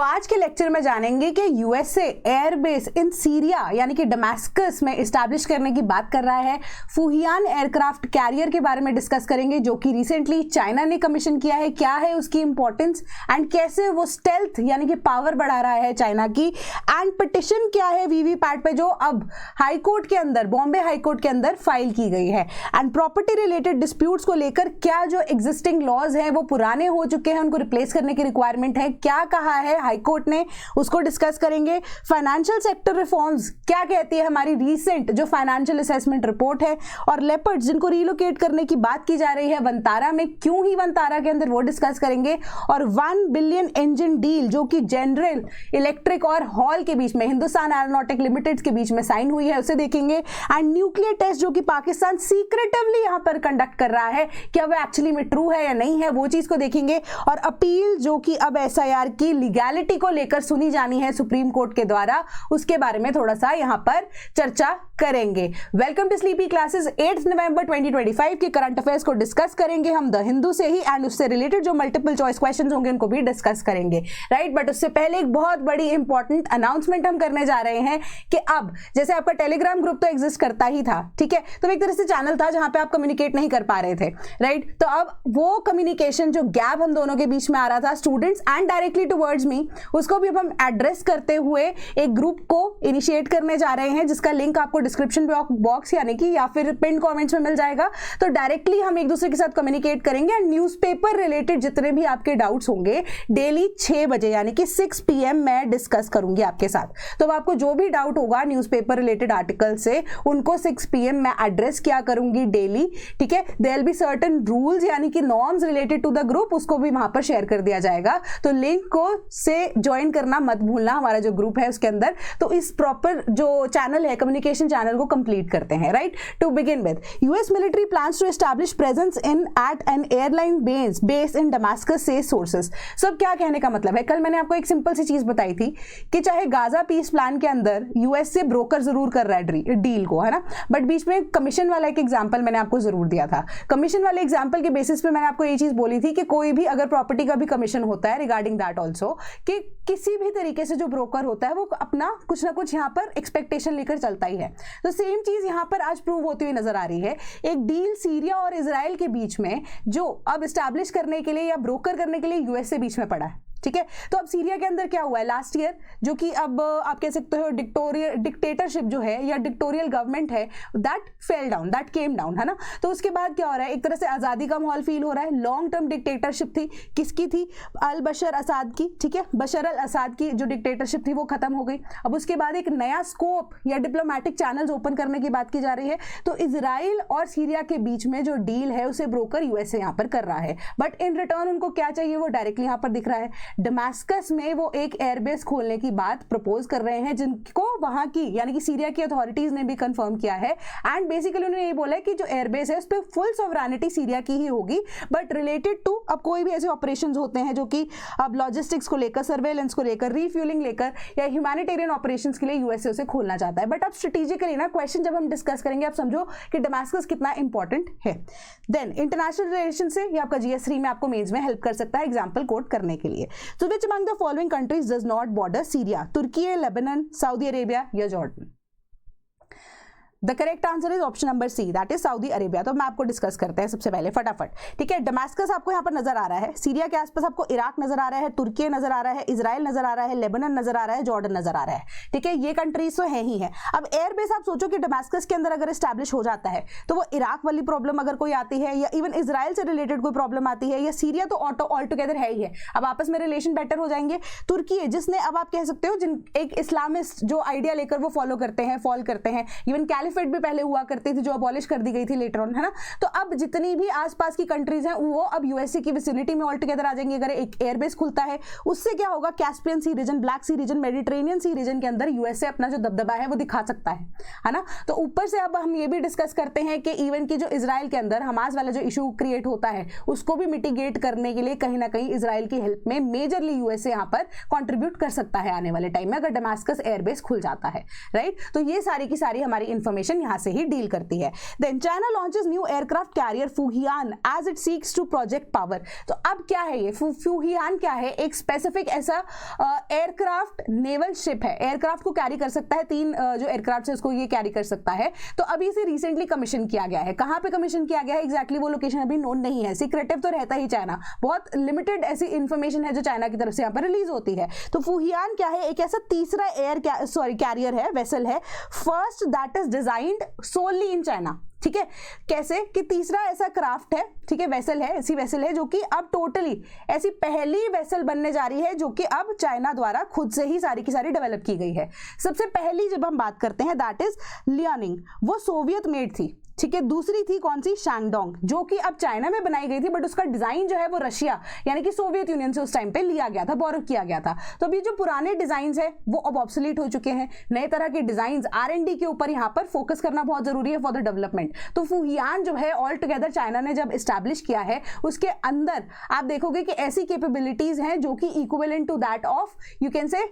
आज के लेक्चर में जानेंगे कि यूएसए एयरबेस इन सीरिया यानी कि दमास्कस में इस्टेब्लिश करने की बात कर रहा है। फुहियान एयरक्राफ्ट कैरियर के बारे में डिस्कस करेंगे जो कि रिसेंटली चाइना ने कमीशन किया है, क्या है उसकी इंपॉर्टेंस एंड कैसे वो स्टेल्थ यानी कि पावर बढ़ा रहा है चाइना की, एंड पिटिशन क्या है वीवीपैट पे जो अब हाई कोर्ट के अंदर, बॉम्बे हाई कोर्ट के अंदर फाइल की गई है, एंड प्रॉपर्टी रिलेटेड डिस्प्यूट्स को लेकर क्या जो एग्जिस्टिंग लॉज हैं वो पुराने हो चुके हैं, उनको रिप्लेस करने की रिक्वायरमेंट है, क्या कहा है हाई कोर्ट ने, उसको डिस्कस करेंगे। फाइनेंशियल सेक्टर रिफॉर्म्स क्या कहती है हमारी रीसेंट जो फाइनेंशियल असेसमेंट रिपोर्ट है, और लेपर्ड्स जिनको रिलोकेट करने की बात की जा रही है वनतारा में, क्यों ही वनतारा के अंदर, वो डिस्कस करेंगे। और 1 बिलियन इंजन डील जो कि जनरल इलेक्ट्रिक और हॉल के बीच में, हिंदुस्तान एरोनॉटिक लिमिटेड के बीच में साइन हुई है, उसे देखेंगे। एंड न्यूक्लियर टेस्ट जो कि पाकिस्तान सीक्रेटिवली यहां पर कंडक्ट कर रहा है, क्या वो एक्चुअली में ट्रू है या नहीं है, वो चीज को देखेंगे। और अपील जो कि अब एसआईआर की लीगैलिटी को लेकर सुनी जानी है सुप्रीम कोर्ट के द्वारा, उसके बारे में थोड़ा सा यहां पर चर्चा करेंगे। Welcome to sleepy classes. 8 नवंबर 2025 के करंट अफेयर्स को डिस्कस करेंगे हम द हिंदू से ही, एंड उससे रिलेटेड जो मल्टीपल चॉइस क्वेश्चंस होंगे उनको भी डिस्कस करेंगे, राइट। बट उससे पहले एक बहुत बड़ी इंपॉर्टेंट अनाउंसमेंट हम करने जा रहे हैं कि अब जैसे आपका टेलीग्राम ग्रुप तो एग्जिस्ट करता ही था, ठीक है, तो एक तरह से चैनल था जहां पे आप कम्युनिकेट नहीं कर पा रहे थे, राइट। तो अब वो कम्युनिकेशन जो गैप हम दोनों के बीच में आ रहा था, students and directly towards me, उसको भी अब हम एड्रेस करते हुए एक ग्रुप को इनिशिएट करने जा रहे हैं, जिसका लिंक आपको डिस्क्रिप्शन बॉक्स यानी कि या फिर पिन कमेंट्स में मिल जाएगा। तो डायरेक्टली हम एक दूसरे के साथ कम्युनिकेट करेंगे एंड न्यूज़पेपर रिलेटेड जितने भी आपके डाउट्स होंगे डेली 6 बजे यानी कि 6 PM मैं डिस्कस करूंगी आपके साथ। तो आपको जो भी डाउट होगा न्यूज़पेपर रिलेटेड आर्टिकल से, उनको 6 PM मैं एड्रेस किया करूंगी डेली, ठीक है। There will be certain rules यानी कि norms related to the group, उसको भी वहां पर शेयर कर दिया जाएगा। तो लिंक को से ज्वाइन करना मत भूलना, हमारा जो ग्रुप है उसके अंदर। तो इस प्रॉपर जो चैनल है, कम्युनिकेशन चैनल को कंप्लीट करते हैं, right. To begin with, US military plans to establish presence in at an airline base in Damascus say sources. सब क्या कहने का मतलब है, कल मैंने आपको एक सिंपल सी चीज बताई थी कि चाहे गाजा पीस प्लान के अंदर यूएस से ब्रोकर जरूर कर रहा है डील को, है ना, बट बीच में कमीशन वाला एक एग्जांपल मैंने आपको जरूर दिया था। कमीशन वाले एग्जांपल के बेसिस पे मैंने आपको ये चीज बोली थी कि कोई भी अगर प्रॉपर्टी का भी कमीशन होता है रिगार्डिंग दैट ऑल्सो, कि किसी भी तरीके से जो ब्रोकर होता है वो अपना कुछ ना कुछ यहाँ पर एक्सपेक्टेशन लेकर चलता ही है। तो सेम चीज यहाँ पर आज प्रूव होती हुई नजर आ रही है। एक डील सीरिया और इजराइल के बीच में जो अब एस्टैब्लिश करने के लिए या ब्रोकर करने के लिए यूएस से बीच में पड़ा है, ठीक है। तो अब सीरिया के अंदर क्या हुआ है लास्ट ईयर, जो कि अब आप कह सकते हो डिक्टेटरशिप जो है या डिक्टोरियल गवर्नमेंट है, that fell down, that came down, है ना। तो उसके बाद क्या हो रहा है, एक तरह से आजादी का माहौल फील हो रहा है। लॉन्ग टर्म डिक्टेटरशिप थी, किसकी थी, अल बशर असाद की, ठीक है, बशर अल असाद की जो डिक्टेटरशिप थी वो खत्म हो गई। अब उसके बाद एक नया स्कोप या डिप्लोमेटिक चैनल्स ओपन करने की बात की जा रही है। तो इजराइल और सीरिया के बीच में जो डील है उसे ब्रोकर यूएसए यहाँ पर कर रहा है, बट इन रिटर्न उनको क्या चाहिए वो डायरेक्टली यहाँ पर दिख रहा है। दमास्कस में वो एक एयरबेस खोलने की बात प्रपोज कर रहे हैं, जिनको वहां की यानी कि सीरिया की अथॉरिटीज ने भी कंफर्म किया है। एंड बेसिकली उन्होंने ये बोला है कि जो एयरबेस है उस पर फुल सॉवरेनिटी सीरिया की ही होगी, बट रिलेटेड टू अब कोई भी ऐसे ऑपरेशंस होते हैं जो कि अब लॉजिस्टिक्स को लेकर, सर्वेलेंस को लेकर, रिफ्यूलिंग लेकर या ह्यूमैनिटेरियन ऑपरेशंस के लिए यूएसए उसे खोलना चाहता है। बट अब स्ट्रेटेजिकली ना क्वेश्चन जब हम डिस्कस करेंगे आप समझो कि दमास्कस कितना इंपॉर्टेंट है। देन इंटरनेशनल रिलेशन से ये आपका GS3 में आपको मेंस में हेल्प कर सकता है एग्जांपल कोट करने के लिए। तो which among the following countries does not border Syria? तुर्की, लेबनान, सऊदी अरेबिया या Jordan? The correct answer is option number C, that is Saudi Arabia. तो मैं आपको डिस्कस करते हैं सबसे पहले फटाफट, ठीक है। दमास्कस आपको यहाँ पर नजर आ रहा है, सीरिया के आसपास आपको इराक नजर आ रहा है, तुर्की नजर आ रहा है, इजराइल नजर आ रहा है, लेबनान नजर आ रहा है, जॉर्डन नजर आ रहा है, ठीक है। ये कंट्रीज तो है ही है। अब एयरबेस आप सोचो कि दमास्कस के अंदर अगर एस्टैब्लिश हो जाता है तो वो इराक वाली प्रॉब्लम अगर कोई आती है या इवन इजराइल से रिलेटेड कोई प्रॉब्लम आती है या सीरिया तो ऑल टुगेदर है ही है, अब आपस में रिलेशन बेटर हो जाएंगे। तुर्की है जिसने अब आप कह सकते हो जिन एक इस्लामिस्ट जो आइडिया लेकर वो फॉलो करते हैं, इवन कैलिफेट भी पहले हुआ करती थी जो अबॉलिश कर दी गई थी लेटर ऑन, है ना। तो अब जितनी भी आसपास की कंट्रीज हैं वो अब यूएसए की विसिनिटी में ऑल टुगेदर आ जाएंगे। अगर एक एयरबेस खुलता है उससे क्या होगा, कैस्पियन सी रीजन, ब्लैक सी रीजन, मेडिटेरेनियन सी रीजन के अंदर यूएसए अपना जो दबदबा है वो दिखा सकता है ना। तो ऊपर से अब हम ये भी डिस्कस करते हैं कि इवन की जो इजराइल के अंदर हमास वाला जो इशू क्रिएट होता है उसको भी मिटिगेट करने के लिए कहीं ना कहीं इजराइल की हेल्प में मेजरली यूएसए यहाँ पर कंट्रीब्यूट कर सकता है आने वाले टाइम में अगर दमास्कस एयरबेस खुल जाता है, राइट। तो ये सारी की सारी हमारी इंफॉर्मेशन इंफॉर्मेशन यहां से ही डील करती है। Then China launches new aircraft carrier Fujian as it seeks to project power. तो अब क्या है ये फुहियान क्या है, एक स्पेसिफिक ऐसा एयरक्राफ्ट नेवल शिप है, एयरक्राफ्ट को कैरी कर सकता है, 3 जो एयरक्राफ्ट है उसको ये कैरी कर सकता है। तो अभी इसे रिसेंटली कमीशन किया गया है। कहां पे कमीशन किया गया है एग्जैक्टली वो लोकेशन अभी नोन नहीं है, सीक्रेटिव तो रहता ही चाइना, बहुत लिमिटेड ऐसी इंफॉर्मेशन है जो चाइना की तरफ से यहाँ पर रिलीज होती है। तो फुहियान क्या है, एक ऐसा तीसरा कैरियर है, वेसल है, first that is designed solely in China. ठीक है, कैसे कि तीसरा ऐसा क्राफ्ट है, ठीक है, वेसल है, ऐसी वेसल है जो कि अब टोटली ऐसी पहली वेसल बनने जा रही है जो कि अब चाइना द्वारा खुद से ही सारी की सारी डेवलप की गई है। सबसे पहली जब हम बात करते हैं दैट इज लियानिंग, वो सोवियत मेड थी। ठीक है, दूसरी थी कौन सी, शैंगडोंग, जो कि अब चाइना में बनाई गई थी, बट उसका डिजाइन जो है वो रशिया यानी कि सोवियत यूनियन से उस टाइम पे लिया गया था, बोरो किया गया था। तो अभी जो पुराने डिजाइन है वो अब ऑब्सोलीट हो चुके हैं, नए तरह के डिजाइन R&D के ऊपर यहाँ पर फोकस करना बहुत जरूरी है फॉर द डेवलपमेंट। तो फुहियान जो है ऑल टुगेदर चाइना ने जब स्टैब्लिश किया है उसके अंदर आप देखोगे कि ऐसी कैपेबिलिटीज हैं जो कि equivalent to that of you can say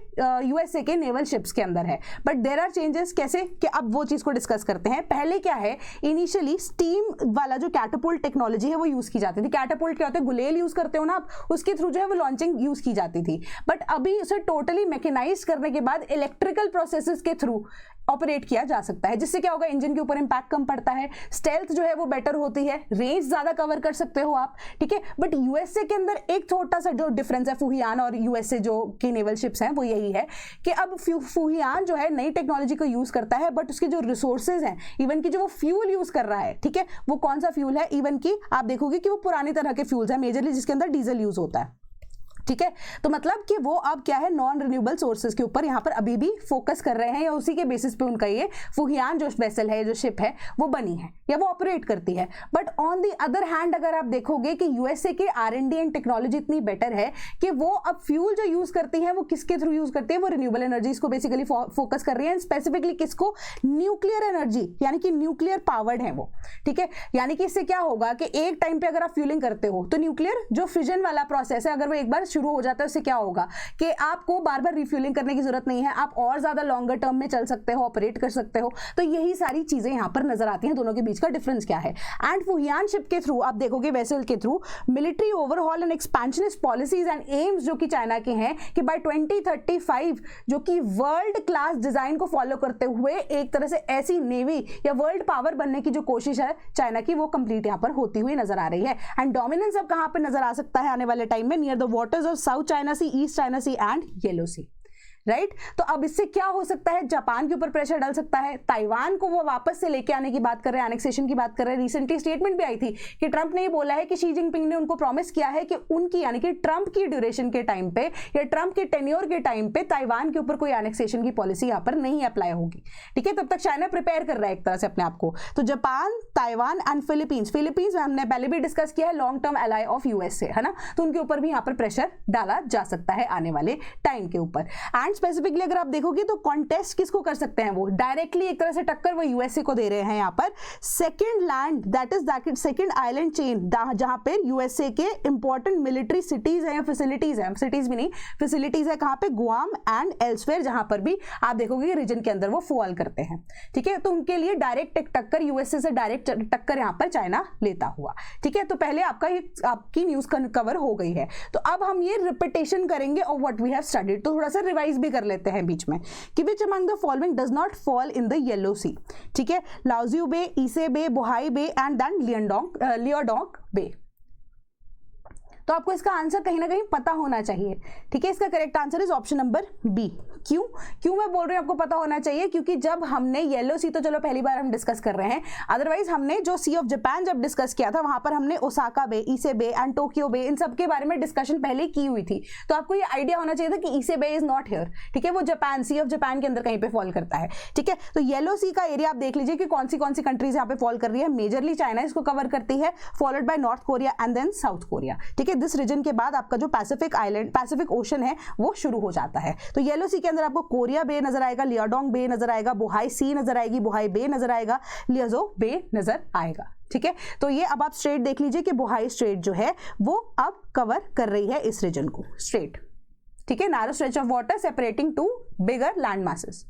USA के नेवल शिप्स के अंदर है। बट देयर आर चेंजेस, कैसे कि अब वो चीज को डिस्कस करते हैं। पहले क्या है, इनिशियली स्टीम वाला जो कैटापुल्ट टेक्नोलॉजी है वो यूज की जाती थी। कैटापुल्ट क्या होता है, गुलेल यूज करते हो ना आप, उसके थ्रू जो है वो लॉन्चिंग यूज की जाती थी। बट अभी उसे टोटली मैकेनाइज करने के बाद इलेक्ट्रिकल प्रोसेसेस के थ्रू ऑपरेट किया जा सकता है, जिससे क्या होगा, इंजन के ऊपर इंपैक्ट कम पड़ता है, स्टेल्थ जो है वो बेटर होती है, रेंज ज्यादा कवर कर सकते हो आप। ठीक है, बट USA के अंदर एक छोटा सा जो डिफरेंस है फुहियान और USA जो की नेवल शिप्स हैं वो यही है कि अब फुहियान जो है नई टेक्नोलॉजी को यूज करता है, बट उसके जो रिसोर्सेज हैं, इवन की जो वो फ्यूल यूज कर रहा है, ठीक है, वो कौन सा फ्यूल है, इवन की आप देखोगे कि वो पुरानी तरह के फ्यूल्स है मेजरली, जिसके अंदर डीजल यूज होता है। ठीक है, तो मतलब कि वो अब क्या है, नॉन रिन्यूएबल सोर्सेज के ऊपर यहाँ पर अभी भी फोकस कर रहे हैं, या उसी के बेसिस पे उनका ये फुहियान जो वेसल है, जो शिप है वो बनी है या वो ऑपरेट करती है। But on the other hand अगर आप देखोगे कि USA के R&D एंड टेक्नोलॉजी इतनी बेटर है कि वो अब फ्यूल जो यूज करती है वो किसके थ्रू यूज करती है, वो रिन्यूएबल एनर्जीज को बेसिकली फोकस कर रही है, स्पेसिफिकली किसको, न्यूक्लियर एनर्जी, यानी कि न्यूक्लियर पावर्ड है वो। ठीक है, यानी कि इससे क्या होगा कि एक टाइम पे अगर आप फ्यूलिंग करते हो तो न्यूक्लियर जो फिजन वाला प्रोसेस है अगर वो एक बार शुरू हो जाता है, उससे क्या होगा कि आपको बार बार रिफ्यूलिंग करने की जरूरत नहीं है, आप और ज्यादा लॉन्गर टर्म में चल सकते हो, ऑपरेट कर सकते हो। तो यही सारी चीजें यहां पर नजर आती हैं, दोनों के बीच का डिफरेंस क्या है। एंड फुहियान शिप के थ्रू आप देखोगे, वेसल के through military overhaul and expansionist policies and AIIMS जो कि चाइना के हैं कि बाय 2035 जो कि वर्ल्ड क्लास डिजाइन को फॉलो करते हुए एक तरह से ऐसी नेवी या वर्ल्ड पावर बनने की जो कोशिश है चाइना की, वो कंप्लीट यहां पर होती हुई नजर आ रही है। एंड डोमिनेंस अब कहां पर नजर आ सकता है आने वाले टाइम में, near the waters of South China Sea, East China Sea and Yellow Sea. Right, तो अब इससे क्या हो सकता है, जापान के ऊपर प्रेशर डाल सकता है, ताइवान को वो वापस से लेके आने की बात कर रहे हैं, एनेक्सेशन की बात कर रहे हैं। रिसेंटली स्टेटमेंट भी आई थी कि ट्रंप ने ये बोला है कि शी जिनपिंग ने उनको प्रॉमिस किया है कि उनकी यानी कि ट्रंप की ड्यूरेशन के टाइम पे या ट्रंप के टेन्योर के टाइम पे ताइवान के ऊपर कोई एनेक्सेशन की पॉलिसी यहाँ पर नहीं अप्लाई होगी। ठीक है, तब तक चाइना प्रिपेयर कर रहा है एक तरह से अपने आप को। तो जापान, ताइवान एंड फिलीपींस हमने पहले भी डिस्कस किया है, long term ally of USA है ना, तो उनके ऊपर भी यहाँ पर प्रेशर डाला जा सकता है आने वाले टाइम के ऊपर। एंड स्पेसिफिकली अगर आप देखोगे तो कॉन्टेस्ट किसको कर सकते हैं, वो डायरेक्टली एक तरह से टक्कर वो USA को दे रहे हैं यहाँ पर। Second land that is second island chain, जहां पे USA के इंपॉर्टेंट मिलिट्री सिटीज है या फैसिलिटीज है, सिटीज भी नहीं फैसिलिटीज है, कहां पे, गुआम एंड एल्सवेयर, जहां पर भी आप देखोगे रीजन के अंदर वो फॉल करते हैं। ठीक है, तो उनके लिए डायरेक्ट टक्कर USA से डायरेक्ट टक्कर यहाँ पर चाइना लेता हुआ। ठीक है, तो पहले आपकी न्यूज कवर हो गई है, तो अब हम ये रिपीटेशन करेंगे of what we have studied, तो थोड़ा सा रिवाइज भी कर लेते हैं बीच में कि which among the following does not fall in the Yellow Sea. ठीक है, Laizhou bay, Ise bay, Bohai bay and then Liaodong bay. तो आपको इसका आंसर कहीं ना कहीं पता होना चाहिए। ठीक है, इसका correct answer is option number B. क्यों मैं बोल रही हूं आपको पता होना चाहिए, क्योंकि जब हमने येलो सी तो चलो पहली बार हम डिस्कस कर रहे हैं, अदरवाइज हमने जो सी ऑफ जापान जब डिस्कस किया था वहां पर हमने Osaka bay, Ise bay and Tokyo bay, इन सब के बारे में डिस्कशन पहले की हुई थी। तो आपको ये आइडिया होना चाहिए था कि ईसे बे इज नॉट हियर। ठीक है, वो जापान, सी ऑफ जापान के अंदर कहीं पे फॉल करता है। ठीक है, तो येलो सी का एरिया आप देख लीजिए कि कौन सी कंट्रीज यहाँ पे फॉल कर रही है। मेजरली चाइना इसको कवर करती है, followed by North Korea and then South Korea. ठीक है, दिस रीजन के बाद आपका जो पैसिफिक ओशन है वो शुरू हो जाता है। तो येलो सी के अंदर आपको कोरिया बे नजर आएगा, लियोडोंग बे नजर आएगा, बोहाई सी नजर आएगी, बोहाई बे नजर आएगा, लियोजो बे नजर आएगा। ठीक है, तो ये अब आप स्ट्रेट देख लीजिए कि बोहाई स्ट्रेट जो है वो अब कवर कर रही है इस रीजन को, स्ट्रेट। ठीक है, narrow stretch of water separating two bigger land masses.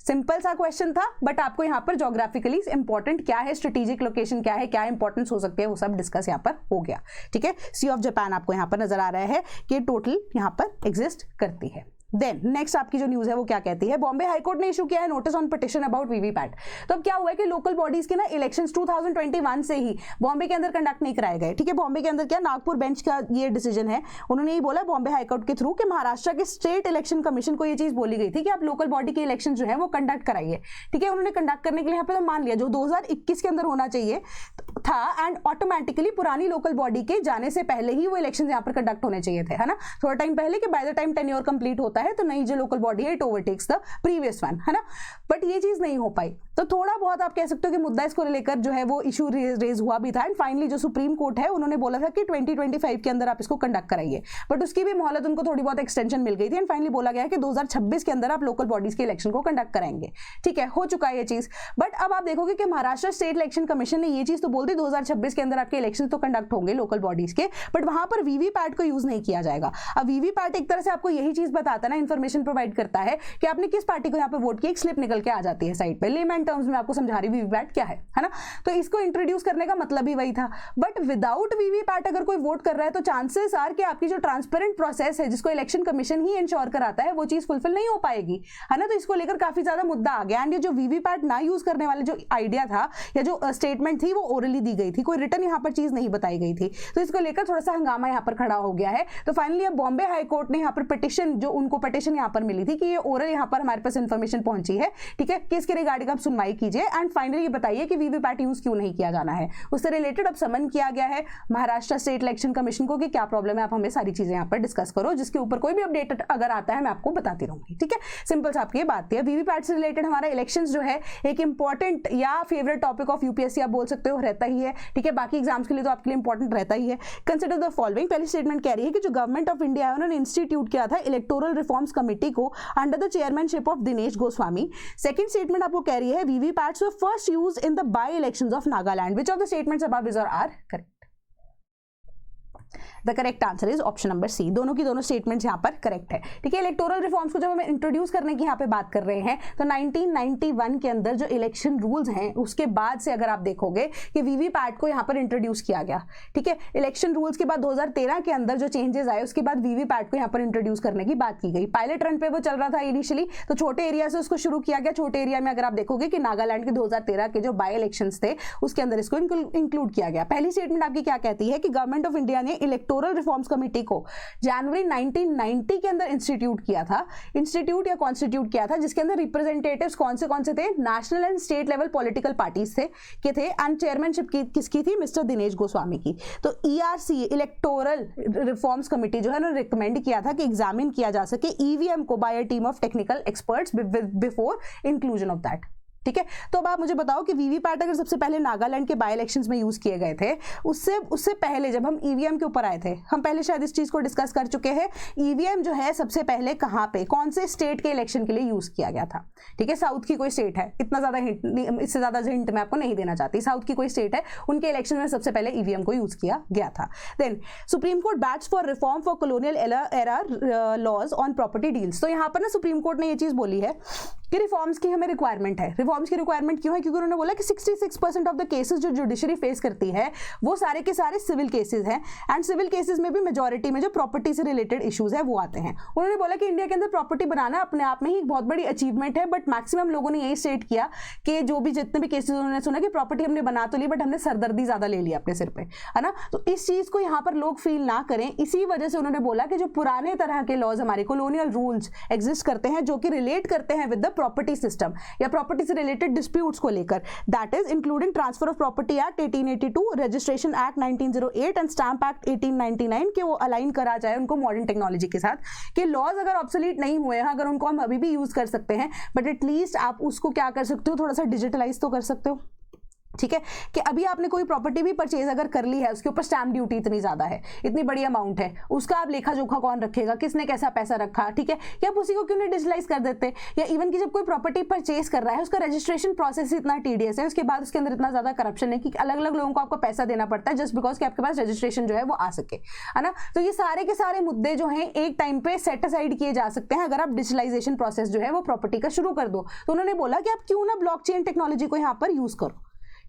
Simple सा क्वेश्चन था, बट आपको यहाँ पर ज्योग्राफिकली इंपॉर्टेंट क्या है, स्ट्रेटेजिक लोकेशन क्या है, क्या इंपॉर्टेंस हो सकती है, वो सब डिस्कस यहाँ पर हो गया। ठीक है, सी ऑफ जापान आपको यहाँ पर नजर आ रहा है कि टोटल यहाँ पर एग्जिस्ट करती है। देन नेक्स्ट आपकी जो न्यूज है वो क्या कहती है, बॉम्बे हाईकोर्ट ने इशू किया है notice on petition about VVPAT. तो अब क्या हुआ है कि लोकल बॉडीज के ना इलेक्शंस 2021 से ही बॉम्बे के अंदर कंडक्ट नहीं कराए गए। ठीक है, बॉम्बे के अंदर क्या नागपुर बेंच का ये डिसीजन है, उन्होंने ये बोला बॉम्बे हाईकोर्ट के थ्रू कि महाराष्ट्र के स्टेट इलेक्शन कमीशन को ये चीज बोली गई थी कि आप लोकल बॉडी के इलेक्शन जो है वो कंडक्ट कराइए। ठीक है, उन्होंने कंडक्ट करने के लिए यहाँ पे तो मान लिया जो 2021 के अंदर होना चाहिए था, एंड ऑटोमेटिकली पुरानी लोकल बॉडी के जाने से पहले ही वो इलेक्शन यहाँ पर कंडक्ट होने चाहिए थे, है ना, थोड़ा टाइम पहले कि by the time tenure complete होता है तो नई जो लोकल बॉडी है it overtakes the previous one, है ना। बट ये चीज नहीं हो पाई, तो थोड़ा बहुत आप कह सकते हो कि मुद्दा इसको लेकर जो है वो इशू रेज हुआ भी था, एंड फाइनली जो सुप्रीम कोर्ट है उन्होंने बोला था कि 2025 के अंदर आप इसको कंडक्ट कराइए, बट उसकी भी मोहलत उनको थोड़ी बहुत एक्सटेंशन मिल गई थी, एंड फाइनली बोला गया कि 2026 के अंदर आप लोकल बॉडीज के इलेक्शन को कंडक्ट कराएंगे। ठीक है, हो चुका है ये चीज। बट अब आप देखोगे कि महाराष्ट्र स्टेट इलेक्शन कमीशन ने ये चीज तो बोल दी 2026 के अंदर आपके इलेक्शन तो कंडक्ट होंगे लोकल बॉडीज के, बट वहां पर वीवीपैट को यूज नहीं किया जाएगा। अब वीवीपैट एक तरह से आपको यही चीज बताता है ना, इन्फॉर्मेशन प्रोवाइड करता है कि आपने किस पार्टी को यहाँ पे वोट किया, एक स्लिप निकल के आ जाती है साइड पे, लेमैन टर्म्स में आपको समझा रही वीवीपैट क्या है ना। तो इसको इंट्रोड्यूस करने का मतलब ही वही था। बट विदाउट वीवीपैट अगर कोई वोट कर रहा है तो चांसेस आर कि आपकी जो ट्रांसपेरेंट प्रोसेस है जिसको इलेक्शन कमीशन ही इंश्योर कराता है वो चीज फुलफिल नहीं हो पाएगी, है ना। तो इसको लेकर काफी ज्यादा मुद्दा आ गया, एंड ये जो वीवीपैट ना यूज करने वाले जो आइडिया था या जो स्टेटमेंट थी वो ओरली दी गई थी, कोई रिटर्न यहाँ पर चीज नहीं बताई गई थी, तो इसको लेकर थोड़ा सा हंगामा यहाँ पर खड़ा हो गया है। तो फाइनली अब बॉम्बे हाईकोर्ट ने यहाँ पर पिटिशन, जो उनको पिटिशन यहाँ पर मिली थी कि ये ओरल यहाँ पर हमारे पास इन्फॉर्मेशन पहुंची है, ठीक है, कि इसके रिगार्डिंग आप सुनवाई कीजिए एंड फाइनली ये बताइए कि वीवीपैट यूज क्यों नहीं किया जाना है। उससे रिलेटेड अब समन किया गया है महाराष्ट्र स्टेट इलेक्शन कमीशन को कि क्या प्रॉब्लम है, आप हमें सारी चीजें यहाँ पर डिस्कस करो, जिसके ऊपर कोई भी अपडेट अगर आता है मैं आपको बताती रहूंगी। ठीक है, सिंपल सा आपकी ये बात है। वीवीपैट से रिलेटेड हमारा इलेक्शंस जो है एक इंपॉर्टेंट या फेवरेट टॉपिक ऑफ यूपीएससी आप बोल सकते हो, रहता ही है। ठीक है, बाकी एग्जाम्स के लिए तो आपके लिए इंपॉर्टेंट रहता ही है। कंसिडर द फॉलोइंग, पहली स्टेटमेंट कह रही है कि जो गवर्नमेंट ऑफ इंडिया है उन्होंने इंस्टीट्यूट किया था इलेक्टोरल रिफॉर्म्स कमेटी को under the chairmanship of Dinesh Goswami. Second statement आपको कह रही है VVPATs were first used in the by elections of Nagaland. Which of the statements above is or are correct? The correct answer is option number C, दोनों की दोनों statements यहाँ पर correct है। ठीक है, इलेक्टोरल रिफॉर्म्स को जब हम इंट्रोड्यूस करने की यहाँ पे बात कर रहे हैं तो 1991 के अंदर जो इलेक्शन रूल्स हैं उसके बाद से अगर आप देखोगे कि वीवीपैट को यहाँ पर इंट्रोड्यूस किया गया। ठीक है, इलेक्शन रूल्स के बाद 2013 के अंदर जो चेंजेस आए उसके बाद वीवीपैट को यहाँ पर इंट्रोड्यूस करने की बात की गई। पायलट रन पे वो चल रहा था इनिशियली, तो छोटे एरिया से उसको शुरू किया गया। छोटे एरिया में अगर आप देखोगे कि नागालैंड के 2013 के जो बाय इलेक्शंस थे उसके अंदर इसको इंक्लूड किया गया। पहली स्टेटमेंट आपकी क्या कहती है कि गवर्नमेंट ऑफ इंडिया ने इलेक्टोरल रिफॉर्म्स कमेटी को जनवरी 1990 के अंदर इंस्टीट्यूट किया था, इंस्टीट्यूट या कॉन्स्टिट्यूट किया था, जिसके अंदर रिप्रेजेंटेटिव्स कौन से थे, national and state level political parties थे एंड चेयरमैनशिप किसकी थी, मिस्टर दिनेश गोस्वामी की। तो ईआरसी इलेक्टोरल रिफॉर्म्स कमेटी जो है उन्होंने रिकमेंड किया था कि एग्जामिन किया जा सके ईवीएम को by a team of technical experts before inclusion of that. ठीक है, तो अब आप मुझे बताओ कि वीवीपैट अगर सबसे पहले नागालैंड के बाय इलेक्शंस में यूज किए गए थे, उससे पहले जब हम ईवीएम के ऊपर आए थे, हम पहले शायद इस चीज को डिस्कस कर चुके हैं, ईवीएम जो है सबसे पहले कहां पे, कौन से स्टेट के इलेक्शन के लिए यूज किया गया था। ठीक है, साउथ की कोई स्टेट है, इतना ज्यादा हिंट, इससे ज्यादा हिंट मैं आपको नहीं देना चाहती, साउथ की कोई स्टेट है, उनके इलेक्शन में सबसे पहले ईवीएम को यूज किया गया था। Then Supreme Court bats for reform for colonial era laws on property deals. तो यहाँ पर ना सुप्रीम कोर्ट ने ये चीज बोली है कि रिफॉर्म्स की हमें रिक्वायरमेंट है। रिफॉर्म्स की रिक्वायरमेंट क्यों है? क्योंकि उन्होंने बोला कि 66% ऑफ द केसेस जो जुडिशरी फेस करती है वो सारे के सारे सिविल केसेस हैं, एंड सिविल केसेस में भी मेजॉरिटी में जो प्रॉपर्टी से रिलेटेड इश्यूज है वो आते हैं। उन्होंने बोला कि इंडिया के अंदर प्रॉपर्टी बनाना अपने आप में ही एक बहुत बड़ी अचीवमेंट है, बट मैक्सिमम लोगों ने यही स्टेट किया कि जो भी जितने भी केसेस उन्होंने सुना कि प्रॉपर्टी हमने बना तो ली बट हमने सरदर्दी ज्यादा ले लिया अपने सिर पे, है ना। तो इस चीज को यहाँ पर लोग फील ना करें, इसी वजह से उन्होंने बोला कि जो पुराने तरह के लॉज हमारे कॉलोनियल रूल्स एग्जिस्ट करते हैं जो कि रिलेट करते हैं विद द प्रॉपर्टी सिस्टम या प्रॉपर्टी से रिलेटेड डिस्प्यूट्स को लेकर, that is including transfer of property act 1882, registration act 1908 and stamp act 1899 के वो अलाइन करा जाए उनको मॉडर्न टेक्नोलॉजी के साथ, कि लॉज अगर ऑब्सोलीट नहीं हुए हैं, अगर उनको हम अभी भी यूज कर सकते हैं, बट एटलीस्ट आप उसको क्या कर सकते हो, थोड़ा सा डिजिटलाइज तो कर सकते हो। ठीक है, कि अभी आपने कोई प्रॉपर्टी भी परचेज अगर कर ली है, उसके ऊपर स्टैम्प ड्यूटी इतनी ज्यादा है, इतनी बड़ी अमाउंट है, उसका आप लेखा जोखा कौन रखेगा, किसने कैसा पैसा रखा, ठीक है, या आप उसी को क्यों नहीं डिजिटलाइज कर देते। या इवन कि जब कोई प्रॉपर्टी परचेज कर रहा है, उसका रजिस्ट्रेशन प्रोसेस इतना टीडियस है, उसके बाद उसके अंदर इतना ज्यादा करप्शन है कि अलग अलग लोगों को आपको पैसा देना पड़ता है जस्ट बिकॉज कि आपके पास रजिस्ट्रेशन जो है वो आ सके, है ना। तो ये सारे के सारे मुद्दे जो हैं एक टाइम पे सेट असाइड किए जा सकते हैं अगर आप डिजिटलाइजेशन प्रोसेस जो है वो प्रॉपर्टी का शुरू कर दो। तो उन्होंने बोला कि आप क्यों ना ब्लॉकचेन टेक्नोलॉजी को यहाँ पर यूज करो,